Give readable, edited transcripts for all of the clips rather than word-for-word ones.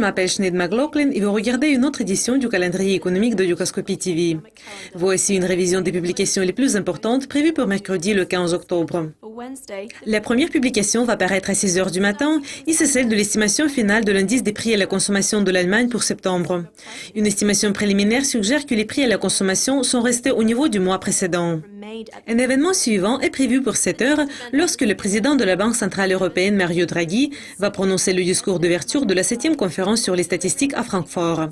m'appelle Sinead McLaughlin et vous regardez une autre édition du calendrier économique de Dukascopy TV. Voici une révision des publications les plus importantes prévues pour mercredi le 15 octobre. La première publication va paraître à 6 heures du matin et c'est celle de l'estimation finale de l'indice des prix à la consommation de l'Allemagne pour septembre. Une estimation préliminaire suggère que les prix à la consommation sont restés au niveau du mois précédent. Un événement suivant est prévu pour 7 heures lorsque le président de la Banque centrale européenne, Mario Draghi, va prononcer le discours d'ouverture de la 7e conférence sur les statistiques à Francfort.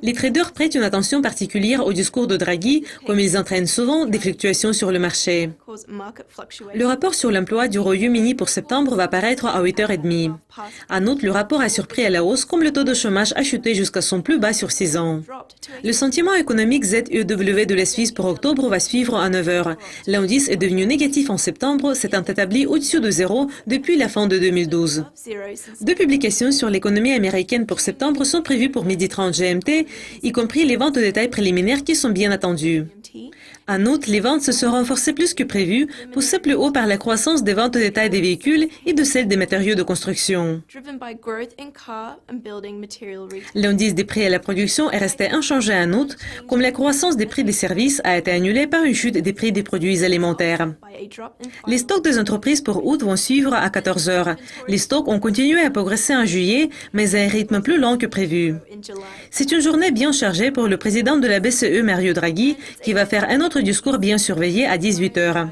Les traders prêtent une attention particulière au discours de Draghi, comme ils entraînent souvent des fluctuations sur le marché. Le rapport sur l'emploi du Royaume-Uni pour septembre va paraître à 8h30. En outre, le rapport a surpris à la hausse comme le taux de chômage a chuté jusqu'à son plus bas sur 6 ans. Le sentiment économique ZEW de la Suisse pour octobre va suivre à 9h. L'indice est devenu négatif en septembre, s'étant établi au-dessus de zéro depuis la fin de 2012. Deux publications sur l'économie américaine pour septembre sont prévues pour 12h30 GMT, y compris les ventes de détail préliminaires qui sont bien attendues. En outre, les ventes se sont renforcées plus que prévu, poussées plus haut par la croissance des ventes de détail des véhicules et de celle des matériaux de construction. L'indice des prix à la production est resté inchangé en août, comme la croissance des prix des services a été annulée par une chute des prix des produits alimentaires. Les stocks des entreprises pour août vont suivre à 14 heures. Les stocks ont continué à progresser en juillet, mais à un rythme plus lent que prévu. C'est une journée bien chargée pour le président de la BCE, Mario Draghi, qui va faire un autre discours bien surveillé à 18 heures.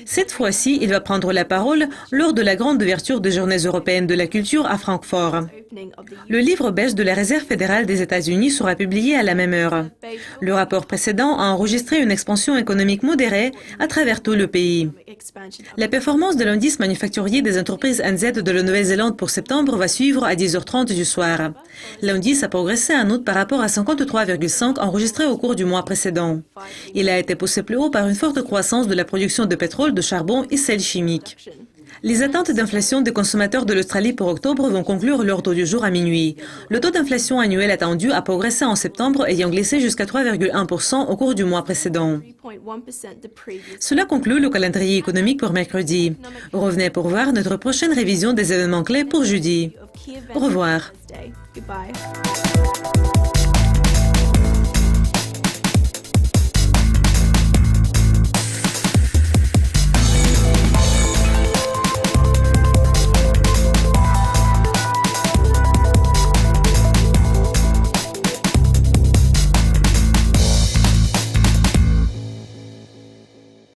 Cette fois-ci, il va prendre la parole lors de la grande ouverture des Journées européennes de la culture à Francfort. Le livre belge de la Réserve fédérale des États-Unis sera publié à la même heure. Le rapport précédent a enregistré une expansion économique modérée à travers tout le pays. La performance de l'indice manufacturier des entreprises NZ de la Nouvelle-Zélande pour septembre va suivre à 10h30 du soir. L'indice a progressé en août par rapport à 53,5 enregistré au cours du mois précédent. Il a été poussé plus haut par une forte croissance de la production de pétrole, de charbon et sel chimique. Les attentes d'inflation des consommateurs de l'Australie pour octobre vont conclure l'ordre du jour à minuit. Le taux d'inflation annuel attendu a progressé en septembre, ayant glissé jusqu'à 3,1% au cours du mois précédent. Cela conclut le calendrier économique pour mercredi. Revenez pour voir notre prochaine révision des événements clés pour jeudi. Au revoir.